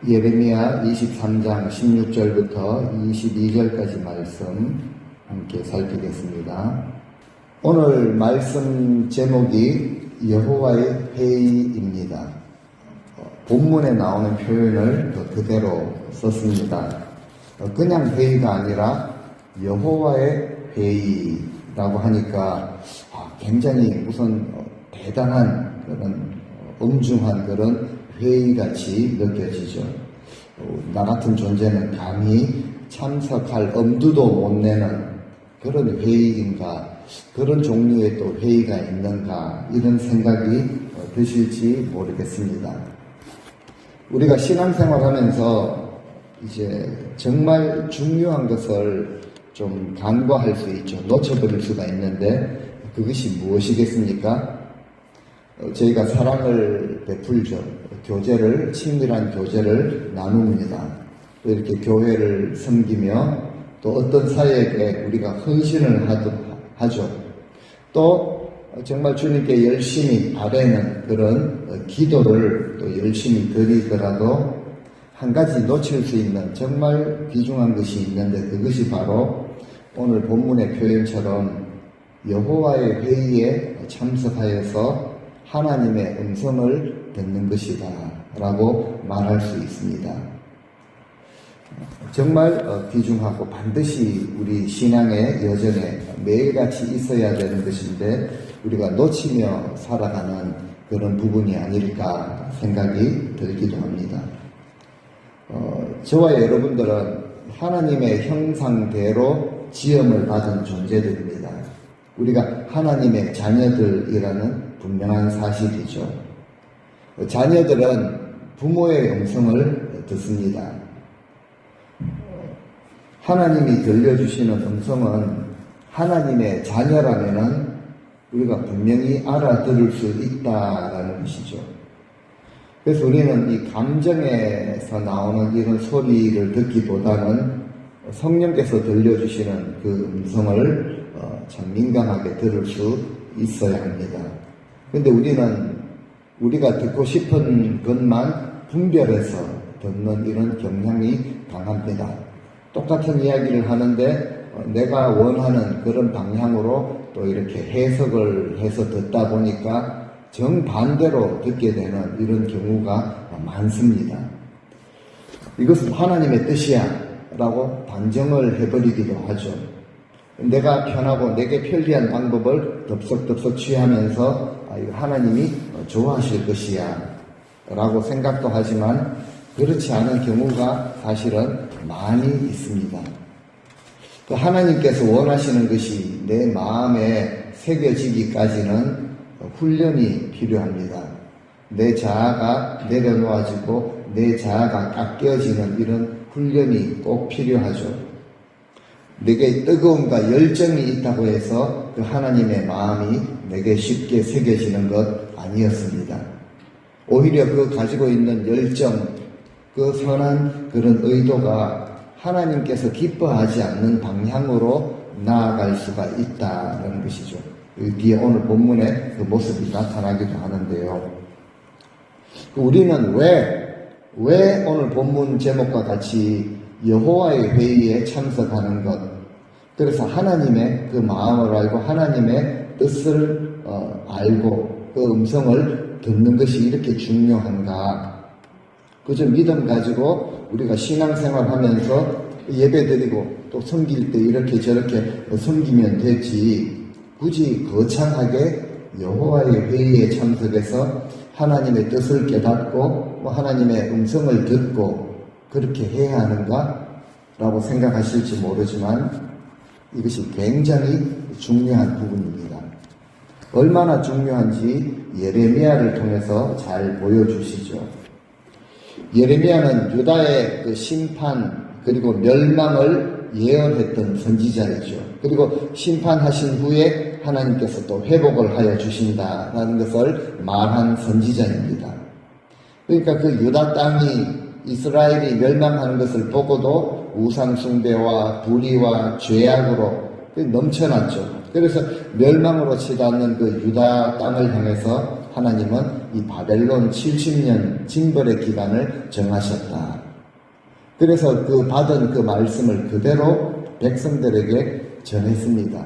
예레미야 23장 16절부터 22절까지 말씀 함께 살피겠습니다. 오늘 말씀 제목이 여호와의 회의입니다. 본문에 나오는 표현을 그대로 썼습니다. 그냥 회의가 아니라 여호와의 회의라고 하니까 굉장히 무슨 대단한 그런 엄중한 그런 회의같이 느껴지죠. 나 같은 존재는 감히 참석할 엄두도 못 내는 그런 회의인가, 그런 종류의 또 회의가 있는가, 이런 생각이 드실지 모르겠습니다. 우리가 신앙생활 하면서 이제 정말 중요한 것을 좀 간과할 수 있죠. 놓쳐버릴 수가 있는데 그것이 무엇이겠습니까? 저희가 사랑을 베풀죠. 교제를, 친밀한 교제를 나눕니다. 또 이렇게 교회를 섬기며 또 어떤 사역에 우리가 헌신을 하죠. 또 정말 주님께 열심히 바라는 그런 기도를 또 열심히 드리더라도 한 가지 놓칠 수 있는 정말 귀중한 것이 있는데 그것이 바로 오늘 본문의 표현처럼 여호와의 회의에 참석하여서 하나님의 음성을 듣는 것이다 라고 말할 수 있습니다. 정말 귀중하고 반드시 우리 신앙의 여정에 매일같이 있어야 되는 것인데 우리가 놓치며 살아가는 그런 부분이 아닐까 생각이 들기도 합니다. 저와 여러분들은 하나님의 형상대로 지음을 받은 존재들입니다. 우리가 하나님의 자녀들이라는 분명한 사실이죠. 자녀들은 부모의 음성을 듣습니다. 하나님이 들려주시는 음성은 하나님의 자녀라면은 우리가 분명히 알아들을 수 있다라는 것이죠. 그래서 우리는 이 감정에서 나오는 이런 소리를 듣기보다는 성령께서 들려주시는 그 음성을 참 민감하게 들을 수 있어야 합니다. 근데 우리가 듣고 싶은 것만 분별해서 듣는 이런 경향이 강합니다. 똑같은 이야기를 하는데 내가 원하는 그런 방향으로 또 이렇게 해석을 해서 듣다 보니까 정반대로 듣게 되는 이런 경우가 많습니다. 이것은 하나님의 뜻이야 라고 단정을 해버리기도 하죠. 내가 편하고 내게 편리한 방법을 덥석덥석 취하면서 하나님이 좋아하실 것이야 라고 생각도 하지만 그렇지 않은 경우가 사실은 많이 있습니다. 하나님께서 원하시는 것이 내 마음에 새겨지기까지는 훈련이 필요합니다. 내 자아가 내려놓아지고 내 자아가 깎여지는 이런 훈련이 꼭 필요하죠. 내게 뜨거움과 열정이 있다고 해서 그 하나님의 마음이 내게 쉽게 새겨지는 것 아니었습니다. 오히려 그 가지고 있는 열정, 그 선한 그런 의도가 하나님께서 기뻐하지 않는 방향으로 나아갈 수가 있다는 것이죠. 그 뒤에 오늘 본문에 그 모습이 나타나기도 하는데요. 우리는 왜 오늘 본문 제목과 같이 여호와의 회의에 참석하는 것, 그래서 하나님의 그 마음을 알고 하나님의 뜻을 알고 그 음성을 듣는 것이 이렇게 중요한가? 그저 믿음 가지고 우리가 신앙생활 하면서 예배드리고 또 섬길 때 이렇게 저렇게 섬기면 되지, 굳이 거창하게 여호와의 회의에 참석해서 하나님의 뜻을 깨닫고 하나님의 음성을 듣고 그렇게 해야 하는가? 라고 생각하실지 모르지만 이것이 굉장히 중요한 부분입니다. 얼마나 중요한지 예레미야를 통해서 잘 보여주시죠. 예레미야는 유다의 그 심판 그리고 멸망을 예언했던 선지자이죠. 그리고 심판하신 후에 하나님께서 또 회복을 하여 주신다라는 것을 말한 선지자입니다. 그러니까 그 유다 땅이 이스라엘이 멸망하는 것을 보고도 우상숭배와 불의와 죄악으로 넘쳐났죠. 그래서 멸망으로 치닫는 그 유다 땅을 향해서 하나님은 이 바벨론 70년 징벌의 기간을 정하셨다. 그래서 그 받은 그 말씀을 그대로 백성들에게 전했습니다.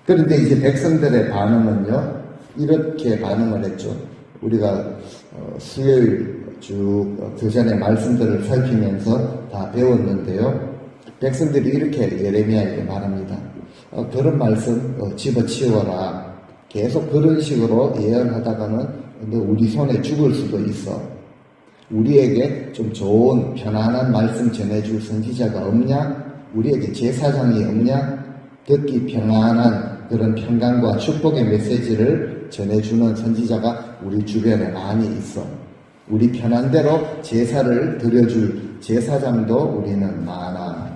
그런데 이제 백성들의 반응은요, 이렇게 반응을 했죠. 우리가 수요일 쭉 그 전에 말씀들을 살피면서 다 배웠는데요. 백성들이 이렇게 예레미야에게 말합니다. 그런 말씀 집어치워라. 계속 그런 식으로 예언하다가는 너 우리 손에 죽을 수도 있어. 우리에게 좀 좋은 편안한 말씀 전해줄 선지자가 없냐? 우리에게 제사장이 없냐? 듣기 평안한 그런 평강과 축복의 메시지를 전해주는 선지자가 우리 주변에 많이 있어. 우리 편한 대로 제사를 드려줄 제사장도 우리는 많아.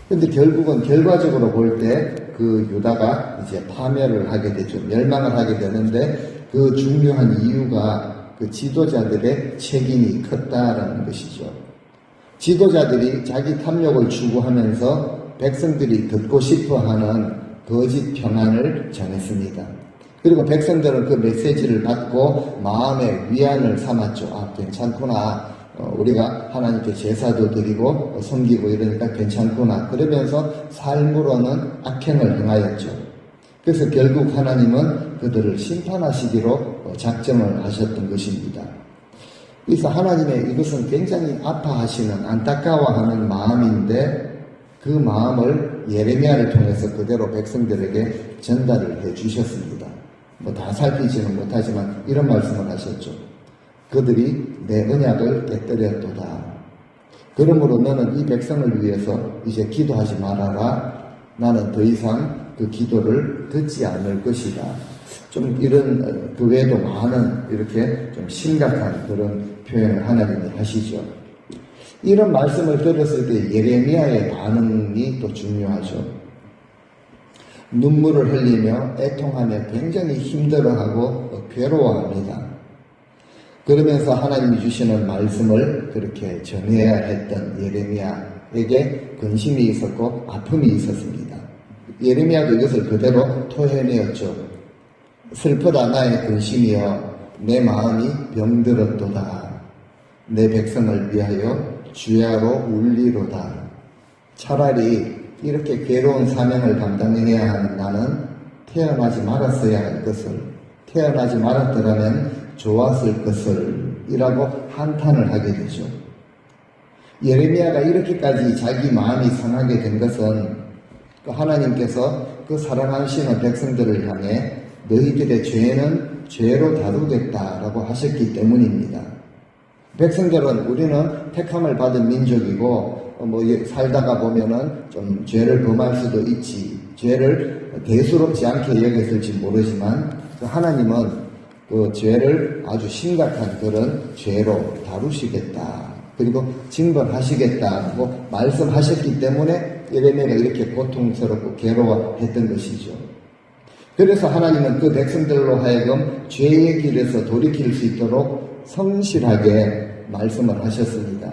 근데 결국은 결과적으로 볼 때 그 유다가 이제 파멸을 하게 되죠. 멸망을 하게 되는데 그 중요한 이유가 그 지도자들의 책임이 컸다라는 것이죠. 지도자들이 자기 탐욕을 추구하면서 백성들이 듣고 싶어하는 거짓 평안을 전했습니다. 그리고 백성들은 그 메시지를 받고 마음의 위안을 삼았죠. 괜찮구나. 우리가 하나님께 제사도 드리고 섬기고 이러니까 괜찮구나. 그러면서 삶으로는 악행을 행하였죠. 그래서 결국 하나님은 그들을 심판하시기로 작정을 하셨던 것입니다. 그래서 하나님의 이것은 굉장히 아파하시는 안타까워하는 마음인데 그 마음을 예레미야를 통해서 그대로 백성들에게 전달을 해 주셨습니다. 다 살피지는 못하지만 이런 말씀을 하셨죠. 그들이 내 언약을 깨뜨렸도다. 그러므로 너는 이 백성을 위해서 이제 기도하지 말아라. 나는 더 이상 그 기도를 듣지 않을 것이다. 좀 이런 그 외에도 많은 이렇게 좀 심각한 그런 표현을 하나님이 하시죠. 이런 말씀을 들었을 때 예레미야의 반응이 또 중요하죠. 눈물을 흘리며 애통하며 굉장히 힘들어하고 괴로워합니다. 그러면서 하나님이 주시는 말씀을 그렇게 전해야 했던 예레미야에게 근심이 있었고 아픔이 있었습니다. 예레미야도 이것을 그대로 토해내었죠. 슬프다 나의 근심이여 내 마음이 병들었도다. 내 백성을 위하여 주야로 울리로다. 차라리 이렇게 괴로운 사명을 감당해야 하는 나는 태어나지 말았어야 할 것을, 태어나지 말았더라면 좋았을 것을 이라고 한탄을 하게 되죠. 예레미야가 이렇게까지 자기 마음이 상하게 된 것은 하나님께서 그 사랑하시는 백성들을 향해 너희들의 죄는 죄로 다루겠다라고 하셨기 때문입니다. 백성들은 우리는 택함을 받은 민족이고 살다가 보면은 좀 죄를 범할 수도 있지, 죄를 대수롭지 않게 여겼을지 모르지만 하나님은 그 죄를 아주 심각한 그런 죄로 다루시겠다. 그리고 징벌하시겠다고 말씀하셨기 때문에 예레미야가 이렇게 고통스럽고 괴로워했던 것이죠. 그래서 하나님은 그 백성들로 하여금 죄의 길에서 돌이킬 수 있도록 성실하게 말씀을 하셨습니다.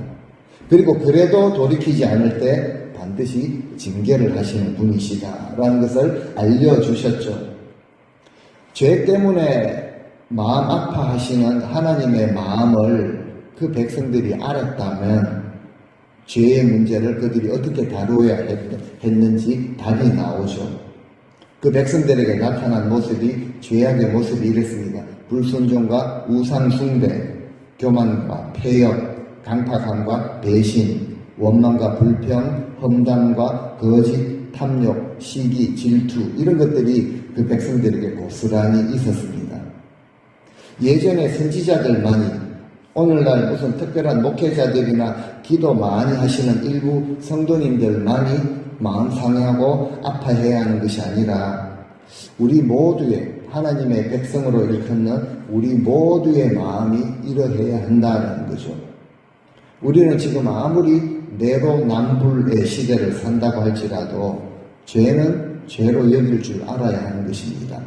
그리고 그래도 돌이키지 않을 때 반드시 징계를 하시는 분이시다라는 것을 알려주셨죠. 죄 때문에 마음 아파하시는 하나님의 마음을 그 백성들이 알았다면 죄의 문제를 그들이 어떻게 다루어야 했는지 답이 나오죠. 그 백성들에게 나타난 모습이 죄악의 모습이 이랬습니다. 불순종과 우상숭배, 교만과 폐역, 강팍함과 배신, 원망과 불평, 험담과 거짓, 탐욕, 시기, 질투 이런 것들이 그 백성들에게 고스란히 있었습니다. 예전에 선지자들만이, 오늘날 무슨 특별한 목회자들이나 기도 많이 하시는 일부 성도님들만이 마음 상해하고 아파해야 하는 것이 아니라 우리 모두의, 하나님의 백성으로 일컫는 우리 모두의 마음이 이러해야 한다는 거죠. 우리는 지금 아무리 내로남불의 시대를 산다고 할지라도 죄는 죄로 여길 줄 알아야 하는 것입니다.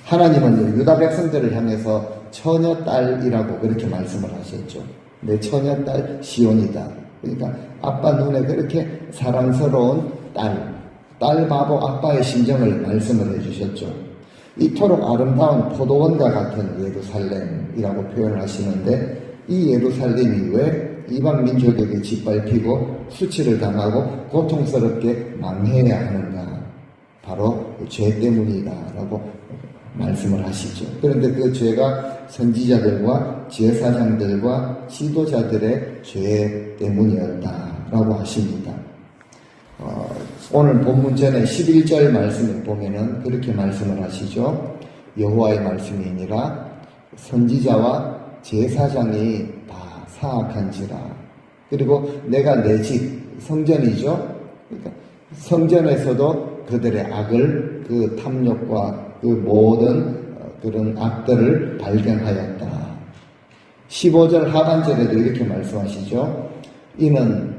하나님은 유다 백성들을 향해서 처녀딸이라고 그렇게 말씀을 하셨죠. 내 처녀딸 시온이다. 그러니까 아빠 눈에 그렇게 사랑스러운 딸 바보 아빠의 심정을 말씀을 해주셨죠. 이토록 아름다운 포도원과 같은 예루살렘이라고 표현을 하시는데, 이 예루살렘이 왜 이방 민족에게 짓밟히고 수치를 당하고 고통스럽게 망해야 하는가? 바로 죄 때문이다라고 말씀을 하시죠. 그런데 그 죄가 선지자들과 제사장들과 지도자들의 죄 때문이었다라고 하십니다. 오늘 본문 전에 11절 말씀을 보면은 그렇게 말씀을 하시죠. 여호와의 말씀이니라 선지자와 제사장이 다 사악한지라. 그리고 내가 내 집 성전이죠. 그러니까 성전에서도 그들의 악을, 그 탐욕과 그 모든 그런 악들을 발견하였다. 15절 하반절에도 이렇게 말씀하시죠. 이는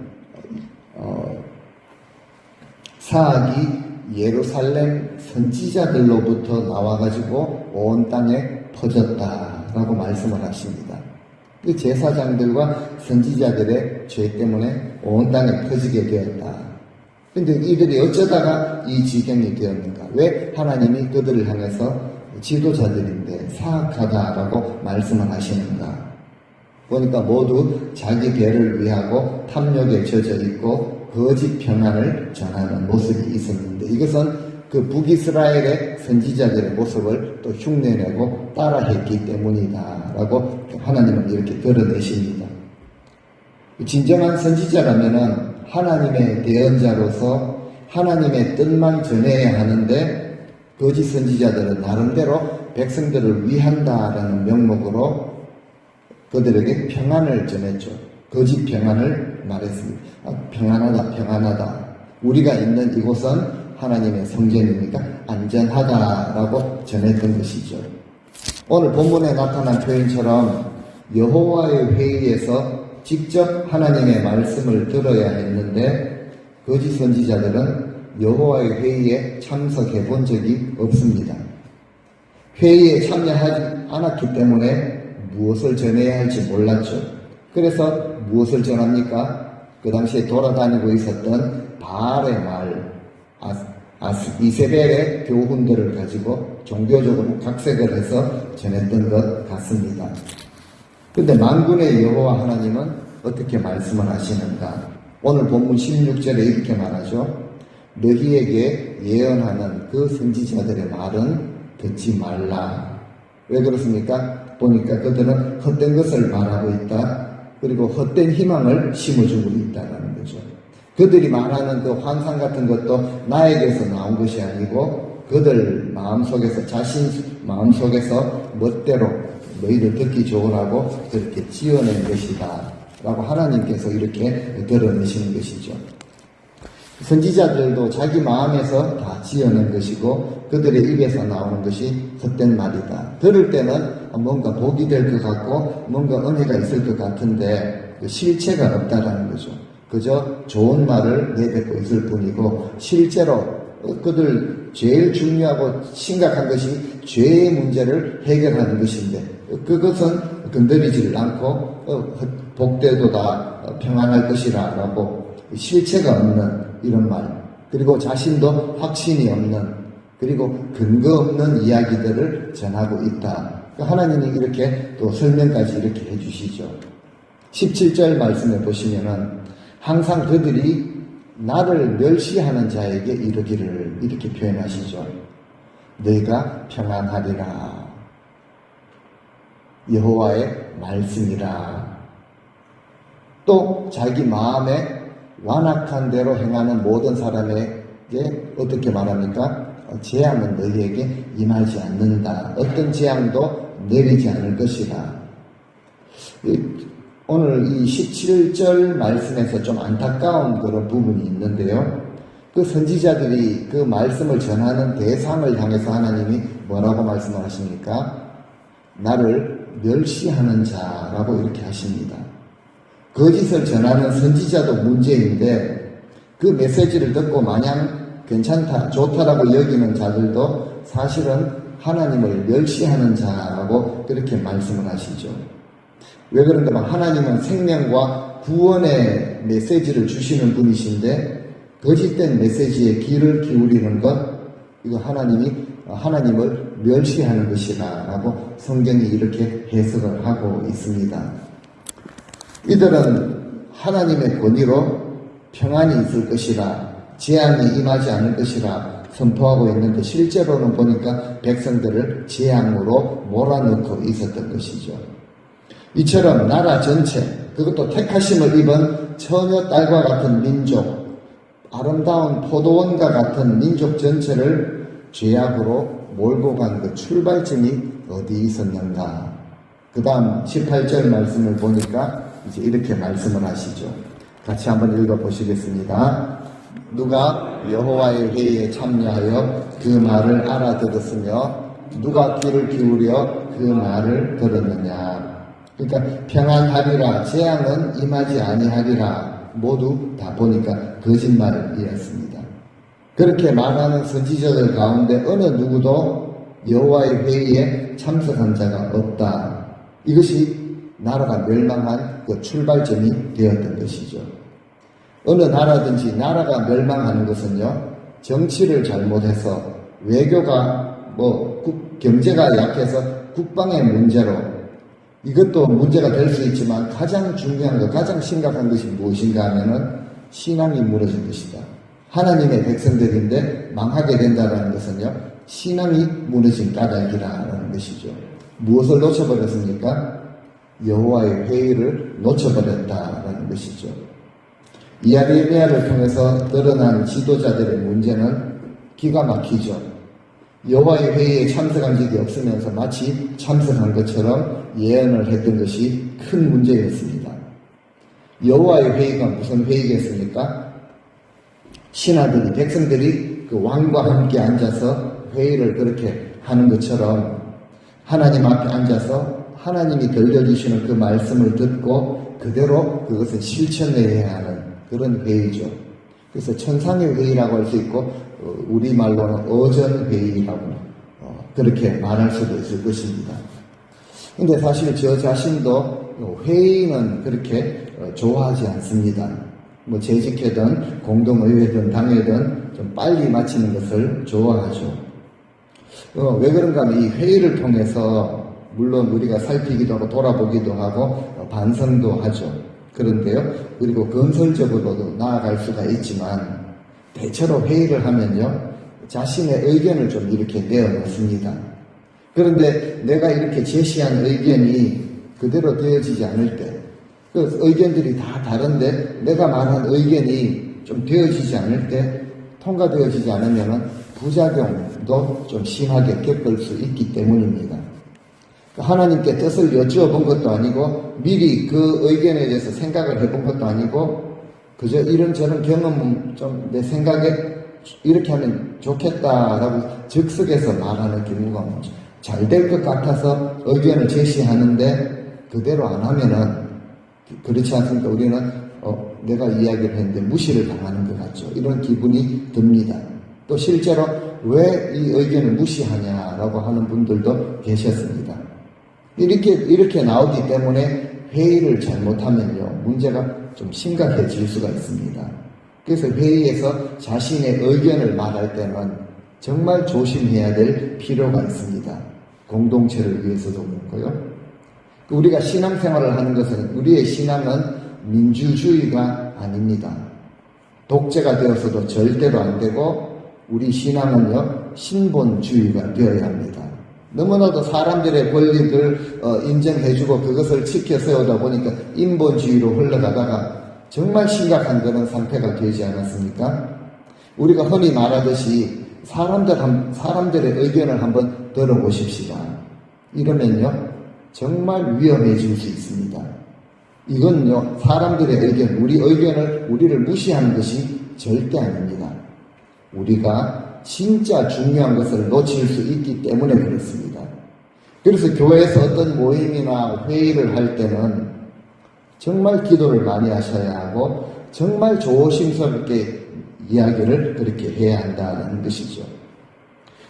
사악이 예루살렘 선지자들로부터 나와가지고 온 땅에 퍼졌다라고 말씀을 하십니다. 그 제사장들과 선지자들의 죄 때문에 온 땅에 퍼지게 되었다. 근데 이들이 어쩌다가 이 지경이 되었는가? 왜 하나님이 그들을 향해서 지도자들인데 사악하다라고 말씀을 하시는가? 보니까 모두 자기 배를 위하고 탐욕에 젖어 있고 거짓 평안을 전하는 모습이 있었는데, 이것은 그 북이스라엘의 선지자들의 모습을 또 흉내내고 따라했기 때문이다라고 하나님은 이렇게 드러내십니다. 진정한 선지자라면은 하나님의 대언자로서 하나님의 뜻만 전해야 하는데, 거짓 선지자들은 나름대로 백성들을 위한다라는 명목으로 그들에게 평안을 전했죠. 거짓 평안을 말했습니다. 평안하다, 평안하다. 우리가 있는 이곳은 하나님의 성전이니까 안전하다라고 전했던 것이죠. 오늘 본문에 나타난 표현처럼 여호와의 회의에서 직접 하나님의 말씀을 들어야 했는데, 거짓 선지자들은 여호와의 회의에 참석해 본 적이 없습니다. 회의에 참여하지 않았기 때문에 무엇을 전해야 할지 몰랐죠. 그래서 무엇을 전합니까? 그 당시에 돌아다니고 있었던 바알의 말, 이세벨의 교훈들을 가지고 종교적으로 각색을 해서 전했던 것 같습니다. 근데 만군의 여호와 하나님은 어떻게 말씀을 하시는가? 오늘 본문 16절에 이렇게 말하죠. 너희에게 예언하는 그 선지자들의 말은 듣지 말라. 왜 그렇습니까? 보니까 그들은 헛된 것을 말하고 있다. 그리고 헛된 희망을 심어주고 있다는 거죠. 그들이 말하는 그 환상 같은 것도 나에게서 나온 것이 아니고 그들 마음속에서, 자신 마음속에서 멋대로 너희들 듣기 좋으라고 그렇게 지어낸 것이다 라고 하나님께서 이렇게 드러내시는 것이죠. 선지자들도 자기 마음에서 다 지어낸 것이고 그들의 입에서 나오는 것이 헛된 말이다. 들을 때는 뭔가 복이 될 것 같고 뭔가 은혜가 있을 것 같은데 실체가 없다라는 거죠. 그저 좋은 말을 내뱉고 있을 뿐이고 실제로 그들 제일 중요하고 심각한 것이 죄의 문제를 해결하는 것인데 그것은 건드리지를 않고 복되도다 평안할 것이라 라고 실체가 없는 이런 말, 그리고 자신도 확신이 없는, 그리고 근거 없는 이야기들을 전하고 있다. 하나님이 이렇게 또 설명까지 이렇게 해주시죠. 17절 말씀에 보시면은 항상 그들이 나를 멸시하는 자에게 이르기를 이렇게 표현하시죠. 너희가 평안하리라. 여호와의 말씀이라. 또 자기 마음에 완악한 대로 행하는 모든 사람에게 어떻게 말합니까? 재앙은 너희에게 임하지 않는다. 어떤 재앙도 내리지 않을 것이다. 오늘 이 17절 말씀에서 좀 안타까운 그런 부분이 있는데요. 그 선지자들이 그 말씀을 전하는 대상을 향해서 하나님이 뭐라고 말씀을 하십니까? 나를 멸시하는 자라고 이렇게 하십니다. 거짓을 전하는 선지자도 문제인데 그 메시지를 듣고 마냥 괜찮다, 좋다라고 여기는 자들도 사실은 하나님을 멸시하는 자라고 그렇게 말씀을 하시죠. 왜 그런가? 하나님은 생명과 구원의 메시지를 주시는 분이신데 거짓된 메시지에 귀를 기울이는 것, 이거 하나님을 멸시하는 것이다 라고 성경이 이렇게 해석을 하고 있습니다. 이들은 하나님의 권위로 평안이 있을 것이라, 재앙이 임하지 않을 것이라 선포하고 있는데 실제로는 보니까 백성들을 재앙으로 몰아넣고 있었던 것이죠. 이처럼 나라 전체, 그것도 택하심을 입은 처녀 딸과 같은 민족, 아름다운 포도원과 같은 민족 전체를 죄악으로 몰고 간 그 출발점이 어디 있었는가. 그 다음 18절 말씀을 보니까 이제 이렇게 말씀을 하시죠. 같이 한번 읽어보시겠습니다. 누가 여호와의 회의에 참여하여 그 말을 알아들었으며 누가 귀를 기울여 그 말을 들었느냐. 그러니까 평안하리라, 재앙은 임하지 아니하리라, 모두 다 보니까 거짓말이었습니다. 그렇게 말하는 선지자들 가운데 어느 누구도 여호와의 회의에 참석한 자가 없다. 이것이 나라가 멸망한 그 출발점이 되었던 것이죠. 어느 나라든지 나라가 멸망하는 것은요, 정치를 잘못해서, 외교가 경제가 약해서 국방의 문제로, 이것도 문제가 될 수 있지만 가장 중요한 것, 가장 심각한 것이 무엇인가 하면은 신앙이 무너진 것이다. 하나님의 백성들인데 망하게 된다는 것은요, 신앙이 무너진 까닭이라는 것이죠. 무엇을 놓쳐버렸습니까? 여호와의 회의를 놓쳐버렸다라는 것이죠. 이아르미야를 통해서 드러난 지도자들의 문제는 기가 막히죠. 여호와의 회의에 참석한 적이 없으면서 마치 참석한 것처럼 예언을 했던 것이 큰 문제였습니다. 여호와의 회의가 무슨 회의겠습니까? 신하들이, 백성들이 그 왕과 함께 앉아서 회의를 그렇게 하는 것처럼 하나님 앞에 앉아서 하나님이 들려주시는 그 말씀을 듣고 그대로 그것을 실천해야 하는 그런 회의죠. 그래서 천상의 회의라고 할 수 있고 우리말로는 어전회의라고 그렇게 말할 수도 있을 것입니다. 근데 사실 저 자신도 회의는 그렇게 좋아하지 않습니다. 재직회든 공동의회든 당회든 좀 빨리 마치는 것을 좋아하죠. 왜 그런가 하면 이 회의를 통해서 물론 우리가 살피기도 하고 돌아보기도 하고 반성도 하죠. 그런데요, 그리고 건설적으로도 나아갈 수가 있지만 대체로 회의를 하면요, 자신의 의견을 좀 이렇게 내어놓습니다. 그런데 내가 이렇게 제시한 의견이 그대로 되어지지 않을 때, 그 의견들이 다 다른데 내가 말한 의견이 좀 되어지지 않을 때, 통과되어지지 않으면 부작용도 좀 심하게 겪을 수 있기 때문입니다. 하나님께 뜻을 여쭈어본 것도 아니고 미리 그 의견에 대해서 생각을 해본 것도 아니고 그저 이런저런 경험은 좀 내 생각에 이렇게 하면 좋겠다라고 즉석에서 말하는 경우가 잘 될 것 같아서 의견을 제시하는데 그대로 안 하면은 그렇지 않습니까? 우리는 내가 이야기를 했는데 무시를 당하는 것 같죠. 이런 기분이 듭니다. 또 실제로 왜 이 의견을 무시하냐라고 하는 분들도 계셨습니다. 이렇게 나오기 때문에 회의를 잘못하면요, 문제가 좀 심각해질 수가 있습니다. 그래서 회의에서 자신의 의견을 말할 때는 정말 조심해야 될 필요가 있습니다. 공동체를 위해서도 그렇고요. 우리가 신앙생활을 하는 것은, 우리의 신앙은 민주주의가 아닙니다. 독재가 되어서도 절대로 안 되고, 우리 신앙은요, 신본주의가 되어야 합니다. 너무나도 사람들의 권리를 인정해주고 그것을 지켜 세우다 보니까 인본주의로 흘러가다가 정말 심각한 그런 상태가 되지 않았습니까? 우리가 흔히 말하듯이 사람들의 의견을 한번 들어보십시다. 이러면요, 정말 위험해질 수 있습니다. 이건요, 사람들의 의견, 우리를 무시하는 것이 절대 아닙니다. 우리가 진짜 중요한 것을 놓칠 수 있기 때문에 그렇습니다. 그래서 교회에서 어떤 모임이나 회의를 할 때는 정말 기도를 많이 하셔야 하고 정말 조심스럽게 이야기를 그렇게 해야 한다는 것이죠.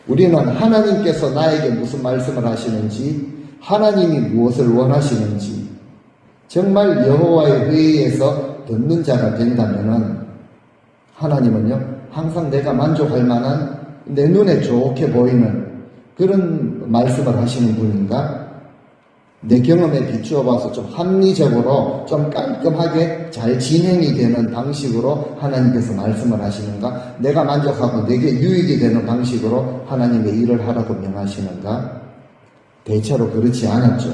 우리는 하나님께서 나에게 무슨 말씀을 하시는지, 하나님이 무엇을 원하시는지 정말 여호와의 회의에서 듣는 자가 된다면은 하나님은요, 항상 내가 만족할 만한, 내 눈에 좋게 보이는 그런 말씀을 하시는 분인가? 내 경험에 비추어 봐서 좀 합리적으로 좀 깔끔하게 잘 진행이 되는 방식으로 하나님께서 말씀을 하시는가? 내가 만족하고 내게 유익이 되는 방식으로 하나님의 일을 하라고 명하시는가? 대체로 그렇지 않았죠.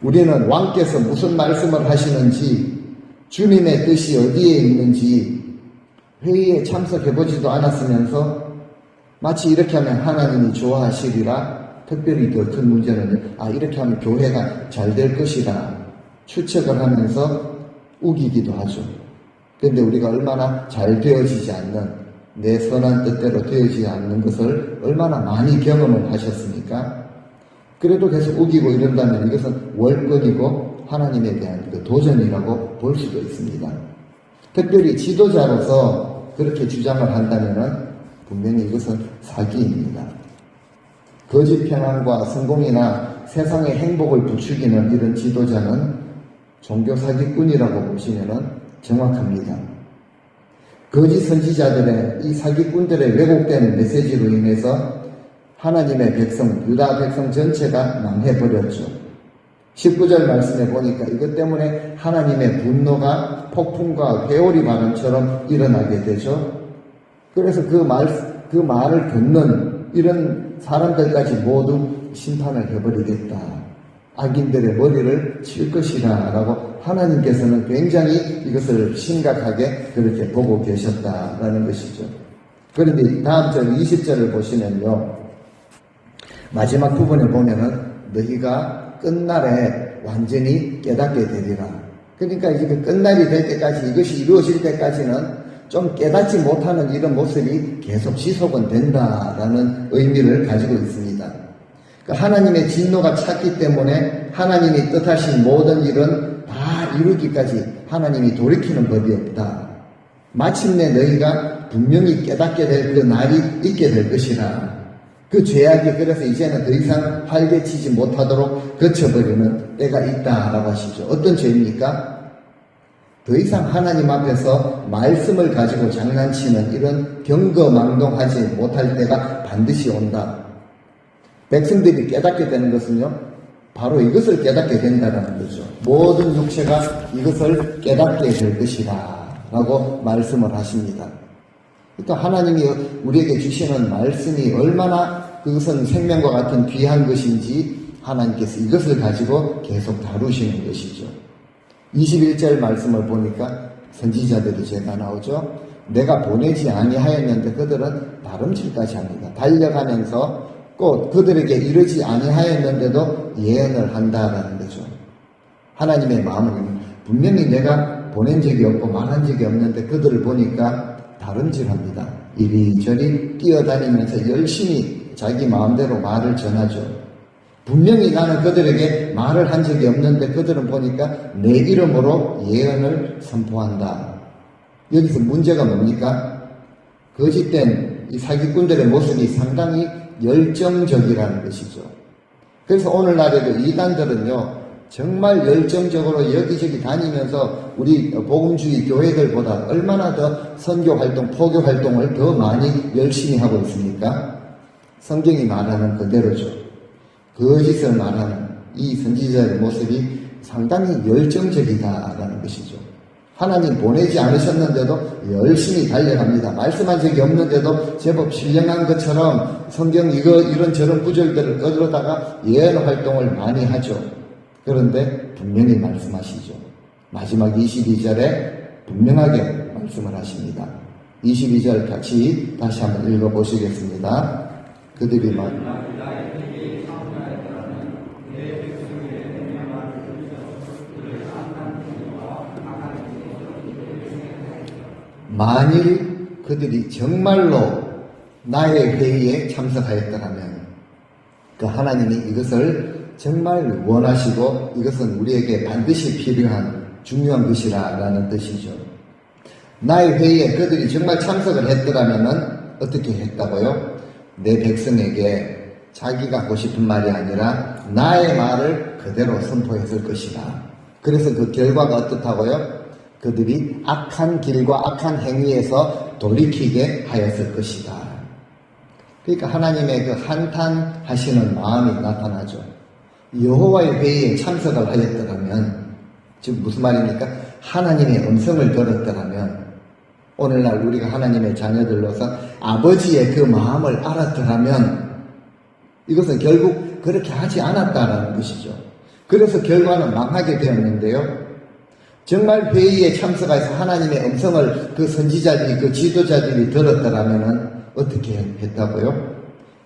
우리는 왕께서 무슨 말씀을 하시는지, 주님의 뜻이 어디에 있는지 회의에 참석해보지도 않았으면서 마치 이렇게 하면 하나님이 좋아하시리라, 특별히 더 큰 문제는 이렇게 하면 교회가 잘 될 것이라 추측을 하면서 우기기도 하죠. 그런데 우리가 얼마나 잘 되어지지 않는, 내 선한 뜻대로 되어지지 않는 것을 얼마나 많이 경험을 하셨습니까? 그래도 계속 우기고 이런다면 이것은 월권이고 하나님에 대한 그 도전이라고 볼 수도 있습니다. 특별히 지도자로서 그렇게 주장을 한다면 분명히 이것은 사기입니다. 거짓 평안과 성공이나 세상의 행복을 부추기는 이런 지도자는 종교 사기꾼이라고 보시면 정확합니다. 거짓 선지자들의 이 사기꾼들의 왜곡된 메시지로 인해서 하나님의 백성, 유다 백성 전체가 망해버렸죠. 19절 말씀에 보니까 이것 때문에 하나님의 분노가 폭풍과 회오리 바람처럼 일어나게 되죠. 그래서 그 말을 듣는 이런 사람들까지 모두 심판을 해버리겠다. 악인들의 머리를 칠 것이라 라고 하나님께서는 굉장히 이것을 심각하게 그렇게 보고 계셨다라는 것이죠. 그런데 다음 절 20절을 보시면요. 마지막 부분에 보면은 너희가 끝날에 완전히 깨닫게 되리라. 그러니까 이제 그 끝날이 될 때까지, 이것이 이루어질 때까지는 좀 깨닫지 못하는 이런 모습이 계속 지속은 된다라는 의미를 가지고 있습니다. 그러니까 하나님의 진노가 찼기 때문에 하나님이 뜻하신 모든 일은 다 이루기까지 하나님이 돌이키는 법이 없다. 마침내 너희가 분명히 깨닫게 될 그 날이 있게 될 것이라. 그 죄악이 그래서 이제는 더 이상 활개치지 못하도록 거쳐버리는 때가 있다라고 하시죠. 어떤 죄입니까? 더 이상 하나님 앞에서 말씀을 가지고 장난치는 이런 경거망동하지 못할 때가 반드시 온다. 백성들이 깨닫게 되는 것은요, 바로 이것을 깨닫게 된다는 거죠. 모든 육체가 이것을 깨닫게 될 것이다 라고 말씀을 하십니다. 그러니까 하나님이 우리에게 주시는 말씀이 얼마나 그것은 생명과 같은 귀한 것인지 하나님께서 이것을 가지고 계속 다루시는 것이죠. 21절 말씀을 보니까 선지자들이 죄가 나오죠. 내가 보내지 아니하였는데 그들은 다름질까지 합니다. 달려가면서 꼭 그들에게 이르지 아니하였는데도 예언을 한다라는 거죠. 하나님의 마음은 분명히 내가 보낸 적이 없고 말한 적이 없는데 그들을 보니까 다름질합니다. 이리저리 뛰어다니면서 열심히 자기 마음대로 말을 전하죠. 분명히 나는 그들에게 말을 한 적이 없는데 그들은 보니까 내 이름으로 예언을 선포한다. 여기서 문제가 뭡니까? 거짓된 이 사기꾼들의 모습이 상당히 열정적이라는 것이죠. 그래서 오늘날에도 이단들은요, 정말 열정적으로 여기저기 다니면서 우리 복음주의 교회들보다 얼마나 더 선교 활동, 포교 활동을 더 많이 열심히 하고 있습니까? 성경이 말하는 그대로죠. 거짓을 말하는 이 선지자의 모습이 상당히 열정적이다라는 것이죠. 하나님 보내지 않으셨는데도 열심히 달려갑니다. 말씀한 적이 없는데도 제법 신령한 것처럼 성경 이런 저런 구절들을 꺼내다가 예언 활동을 많이 하죠. 그런데 분명히 말씀하시죠. 마지막 22절에 분명하게 말씀을 하십니다. 22절 같이 다시 한번 읽어보시겠습니다. 그들이 만일 그들이 정말로 나의 회의에 참석하였더라면 그 하나님이 이것을 정말 원하시고 이것은 우리에게 반드시 필요한 중요한 것이라는 뜻이죠. 나의 회의에 그들이 정말 참석을 했더라면 어떻게 했다고요? 내 백성에게 자기가 하고 싶은 말이 아니라 나의 말을 그대로 선포했을 것이다. 그래서 그 결과가 어떻다고요? 그들이 악한 길과 악한 행위에서 돌이키게 하였을 것이다. 그러니까 하나님의 그 한탄하시는 마음이 나타나죠. 여호와의 회의에 참석을 하였더라면, 즉 무슨 말입니까? 하나님의 음성을 들었더라면, 오늘날 우리가 하나님의 자녀들로서 아버지의 그 마음을 알았더라면, 이것은 결국 그렇게 하지 않았다라는 것이죠. 그래서 결과는 망하게 되었는데요. 정말 회의에 참석해서 하나님의 음성을 그 선지자들이, 그 지도자들이 들었더라면 어떻게 했다고요?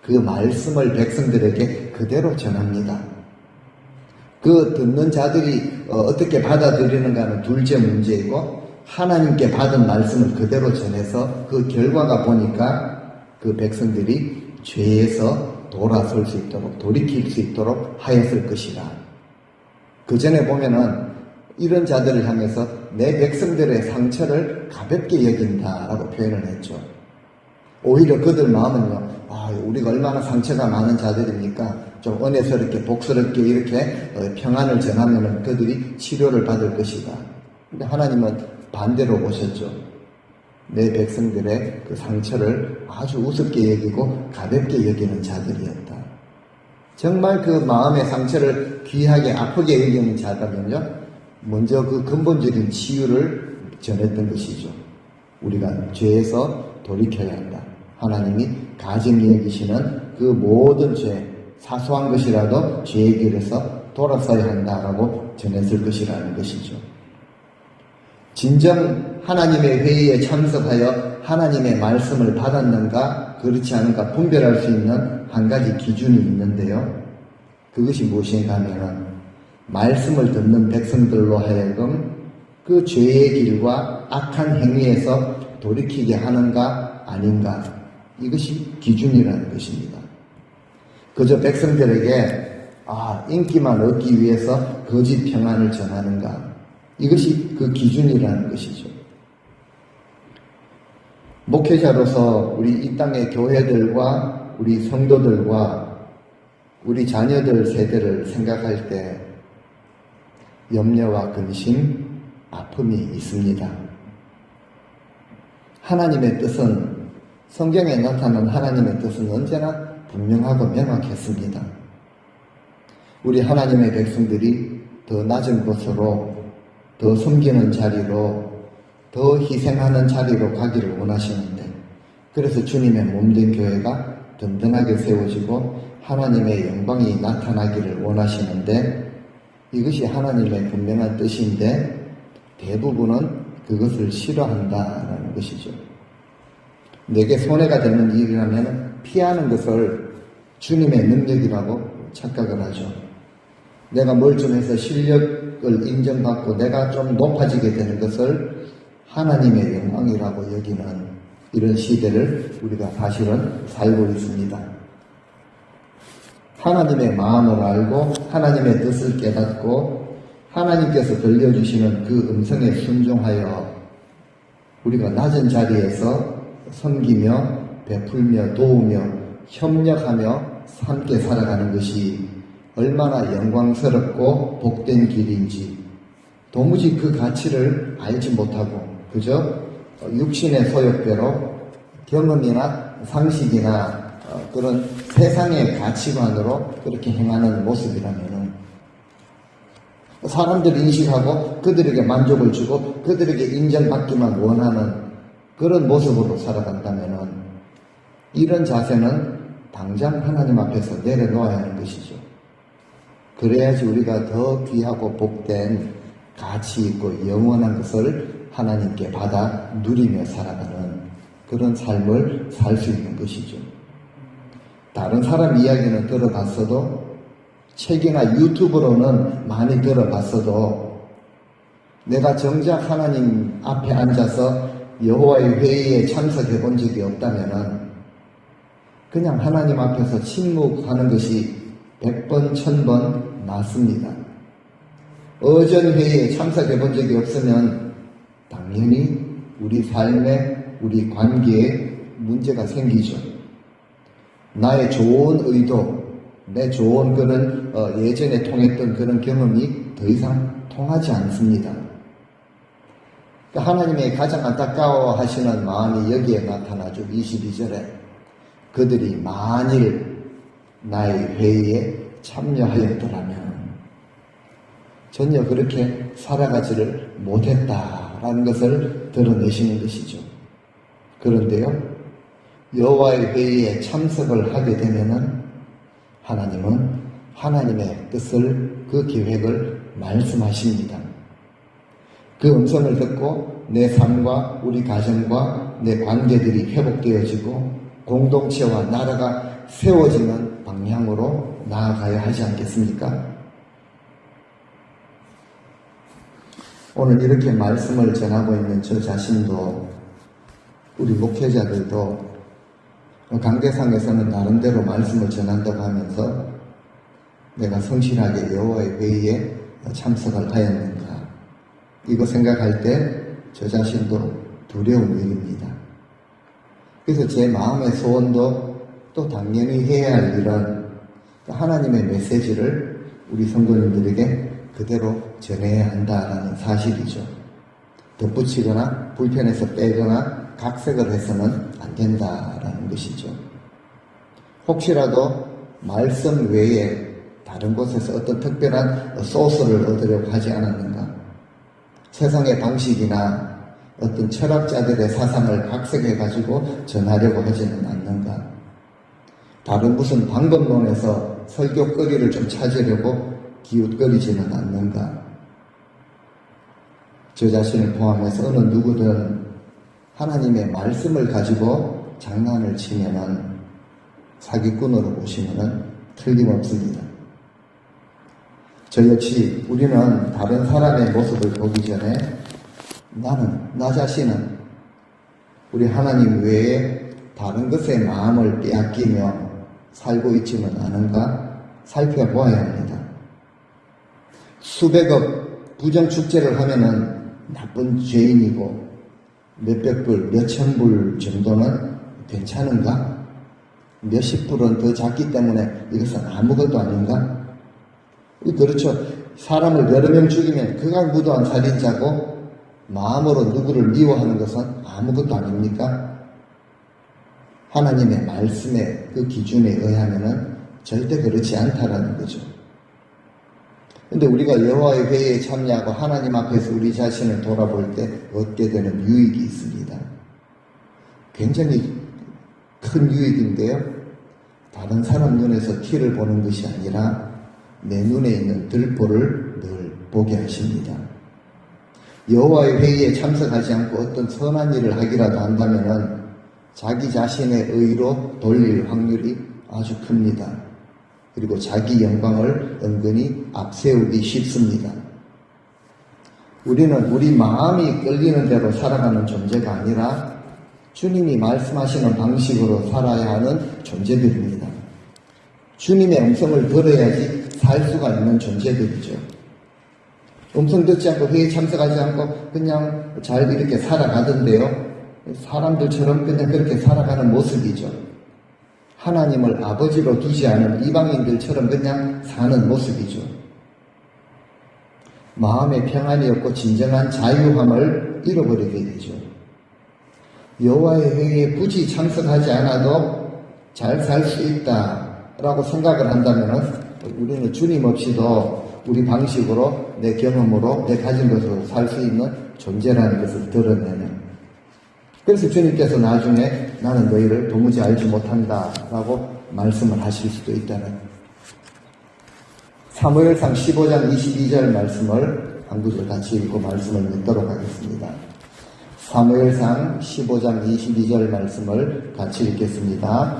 그 말씀을 백성들에게 그대로 전합니다. 그 듣는 자들이 어떻게 받아들이는가는 둘째 문제이고, 하나님께 받은 말씀을 그대로 전해서 그 결과가 보니까 그 백성들이 죄에서 돌아설 수 있도록, 돌이킬 수 있도록 하였을 것이라. 그 전에 보면은 이런 자들을 향해서 내 백성들의 상처를 가볍게 여긴다라고 표현을 했죠. 오히려 그들 마음은요, 우리가 얼마나 상처가 많은 자들입니까? 좀 은혜스럽게 복스럽게 이렇게 평안을 전하면 그들이 치료를 받을 것이다. 근데 하나님은 반대로 보셨죠. 내 백성들의 그 상처를 아주 우습게 여기고 가볍게 여기는 자들이었다. 정말 그 마음의 상처를 귀하게 아프게 여기는 자라면요, 먼저 그 근본적인 치유를 전했던 것이죠. 우리가 죄에서 돌이켜야 한다. 하나님이 가증히 여기시는 그 모든 죄, 사소한 것이라도 죄의 길에서 돌아서야 한다라고 전했을 것이라는 것이죠. 진정 하나님의 회의에 참석하여 하나님의 말씀을 받았는가 그렇지 않은가 분별할 수 있는 한 가지 기준이 있는데요. 그것이 무엇인가 하면 말씀을 듣는 백성들로 하여금 그 죄의 길과 악한 행위에서 돌이키게 하는가 아닌가, 이것이 기준이라는 것입니다. 그저 백성들에게 인기만 얻기 위해서 거짓 평안을 전하는가, 이것이 그 기준이라는 것이죠. 목회자로서 우리 이 땅의 교회들과 우리 성도들과 우리 자녀들 세대를 생각할 때 염려와 근심, 아픔이 있습니다. 하나님의 뜻은, 성경에 나타난 하나님의 뜻은 언제나 분명하고 명확했습니다. 우리 하나님의 백성들이 더 낮은 곳으로, 더 섬기는 자리로, 더 희생하는 자리로 가기를 원하시는데, 그래서 주님의 몸된 교회가 든든하게 세워지고 하나님의 영광이 나타나기를 원하시는데, 이것이 하나님의 분명한 뜻인데 대부분은 그것을 싫어한다라는 것이죠. 내게 손해가 되는 일이라면 피하는 것을 주님의 능력이라고 착각을 하죠. 내가 뭘 좀 해서 실력을 인정받고 내가 좀 높아지게 되는 것을 하나님의 영광이라고 여기는 이런 시대를 우리가 사실은 살고 있습니다. 하나님의 마음을 알고 하나님의 뜻을 깨닫고 하나님께서 들려주시는 그 음성에 순종하여 우리가 낮은 자리에서 섬기며 베풀며 도우며 협력하며 함께 살아가는 것이 얼마나 영광스럽고 복된 길인지 도무지 그 가치를 알지 못하고 그저 육신의 소욕대로 경험이나 상식이나 그런 세상의 가치관으로 그렇게 행하는 모습이라면은 사람들이 인식하고 그들에게 만족을 주고 그들에게 인정받기만 원하는 그런 모습으로 살아간다면은 이런 자세는 당장 하나님 앞에서 내려놓아야 하는 것이죠. 그래야지 우리가 더 귀하고 복된 가치 있고 영원한 것을 하나님께 받아 누리며 살아가는 그런 삶을 살 수 있는 것이죠. 다른 사람 이야기는 들어봤어도 책이나 유튜브로는 많이 들어봤어도 내가 정작 하나님 앞에 앉아서 여호와의 회의에 참석해 본 적이 없다면은 그냥 하나님 앞에서 침묵하는 것이 100번, 1000번 낫습니다. 어전 회의에 참석해 본 적이 없으면 당연히 우리 삶에, 우리 관계에 문제가 생기죠. 나의 좋은 의도, 내 좋은 그런 예전에 통했던 그런 경험이 더 이상 통하지 않습니다. 하나님의 가장 안타까워 하시는 마음이 여기에 나타나죠. 22절에 그들이 만일 나의 회의에 참여하였더라면 전혀 그렇게 살아가지를 못했다라는 것을 드러내시는 것이죠. 그런데요, 여호와의 회의에 참석을 하게 되면은 하나님은 하나님의 뜻을, 그 계획을 말씀하십니다. 그 음성을 듣고 내 삶과 우리 가정과 내 관계들이 회복되어지고 공동체와 나라가 세워지는 방향으로 나아가야 하지 않겠습니까? 오늘 이렇게 말씀을 전하고 있는 저 자신도, 우리 목회자들도 강대상에서는 나름대로 말씀을 전한다고 하면서 내가 성실하게 여호와의 회의에 참석을 하였는가, 이거 생각할 때 저 자신도 두려운 일입니다. 그래서 제 마음의 소원도 또 당연히 해야 할 일은 하나님의 메시지를 우리 성도님들에게 그대로 전해야 한다는 사실이죠. 덧붙이거나 불편해서 빼거나 각색을 해서는 안 된다라는 것이죠. 혹시라도 말씀 외에 다른 곳에서 어떤 특별한 소스를 얻으려고 하지 않았는가? 세상의 방식이나 어떤 철학자들의 사상을 각색해가지고 전하려고 하지는 않는가? 다른 무슨 방법론에서 설교거리를 좀 찾으려고 기웃거리지는 않는가? 저 자신을 포함해서 어느 누구든 하나님의 말씀을 가지고 장난을 치면은 사기꾼으로 보시면은 틀림없습니다. 저 역시 우리는 다른 사람의 모습을 보기 전에 나 자신은 우리 하나님 외에 다른 것에 마음을 빼앗기며 살고 있지는 않은가 살펴보아야 합니다. 수백억 부정축제를 하면은 나쁜 죄인이고 몇백 불, 몇천 불 정도는 괜찮은가? 몇십 불은 더 작기 때문에 이것은 아무것도 아닌가? 그렇죠. 사람을 여러 명 죽이면 극악무도한 살인자고 마음으로 누구를 미워하는 것은 아무것도 아닙니까? 하나님의 말씀의 그 기준에 의하면은 절대 그렇지 않다라는 거죠. 근데 우리가 여호와의 회의에 참여하고 하나님 앞에서 우리 자신을 돌아볼 때 얻게 되는 유익이 있습니다. 굉장히 큰 유익인데요. 다른 사람 눈에서 티를 보는 것이 아니라 내 눈에 있는 들보를 늘 보게 하십니다. 여호와의 회의에 참석하지 않고 어떤 선한 일을 하기라도 한다면은 자기 자신의 의로 돌릴 확률이 아주 큽니다. 그리고 자기 영광을 은근히 앞세우기 쉽습니다. 우리는 우리 마음이 끌리는 대로 살아가는 존재가 아니라 주님이 말씀하시는 방식으로 살아야 하는 존재들입니다. 주님의 음성을 들어야지 살 수가 있는 존재들이죠. 음성 듣지 않고 회의에 참석하지 않고 그냥 잘 이렇게 살아가던데요. 사람들처럼 그냥 그렇게 살아가는 모습이죠. 하나님을 아버지로 두지 않은 이방인들처럼 그냥 사는 모습이죠. 마음의 평안이 없고 진정한 자유함을 잃어버리게 되죠. 여호와의 회의에 굳이 참석하지 않아도 잘 살 수 있다라고 생각을 한다면 우리는 주님 없이도 우리 방식으로 내 경험으로 내 가진 것으로 살 수 있는 존재라는 것을 드러내는, 그래서 주님께서 나중에 나는 너희를 도무지 알지 못한다 라고 말씀을 하실 수도 있다는, 사무엘상 15장 22절 말씀을 한 구절 같이 읽고 말씀을 맺도록 하겠습니다. 사무엘상 15장 22절 말씀을 같이 읽겠습니다.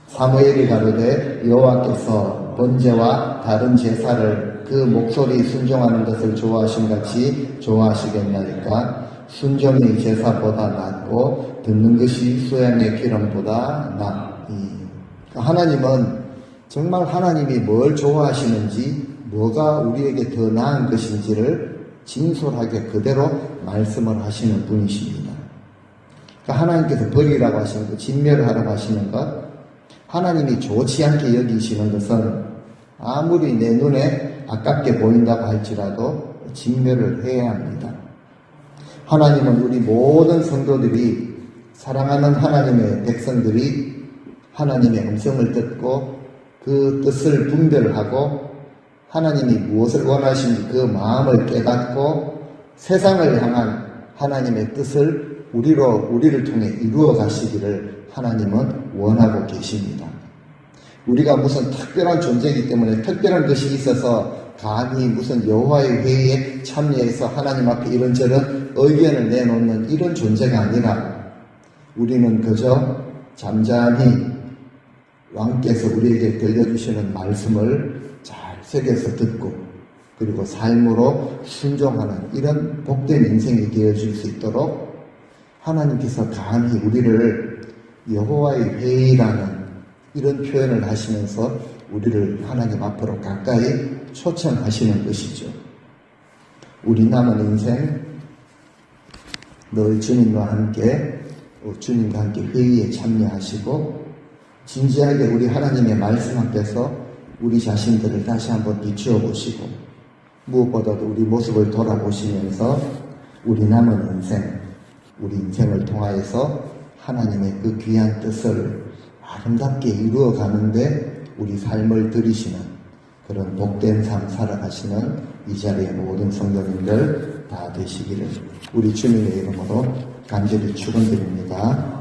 사무엘이 가로되 여호와께서 번제와 다른 제사를 그 목소리 순종하는 것을 좋아하신 같이 좋아하시겠나이까? 순종이 제사보다 낫고 듣는 것이 수양의 기름보다 낫니. 하나님은 정말 하나님이 뭘 좋아하시는지, 뭐가 우리에게 더 나은 것인지를 진솔하게 그대로 말씀을 하시는 분이십니다. 하나님께서 버리라고 하시는 것, 진멸하라고 하시는 것, 하나님이 좋지 않게 여기시는 것은 아무리 내 눈에 아깝게 보인다고 할지라도 진멸을 해야 합니다. 하나님은 우리 모든 성도들이, 사랑하는 하나님의 백성들이 하나님의 음성을 듣고 그 뜻을 분별하고 하나님이 무엇을 원하시는지 그 마음을 깨닫고 세상을 향한 하나님의 뜻을 우리를 통해 이루어 가시기를 하나님은 원하고 계십니다. 우리가 무슨 특별한 존재이기 때문에 특별한 것이 있어서 감히 무슨 여호와의 회의에 참여해서 하나님 앞에 이런저런 의견을 내놓는 이런 존재가 아니라 우리는 그저 잠잠히 왕께서 우리에게 들려주시는 말씀을 잘 새겨서 듣고 그리고 삶으로 순종하는 이런 복된 인생이 되어질 수 있도록 하나님께서 감히 우리를 여호와의 회의라는 이런 표현을 하시면서 우리를 하나님 앞으로 가까이 초청하시는 것이죠. 우리 남은 인생 늘 주님과 함께 회의에 참여하시고 진지하게 우리 하나님의 말씀 앞에서 우리 자신들을 다시 한번 비추어 보시고 무엇보다도 우리 모습을 돌아보시면서 우리 남은 인생, 우리 인생을 통하여서 하나님의 그 귀한 뜻을 아름답게 이루어 가는데 우리 삶을 들이시는 그런 복된 삶 살아가시는 이 자리의 모든 성도님들 다 되시기를 우리 주님의 이름으로 간절히 축원드립니다.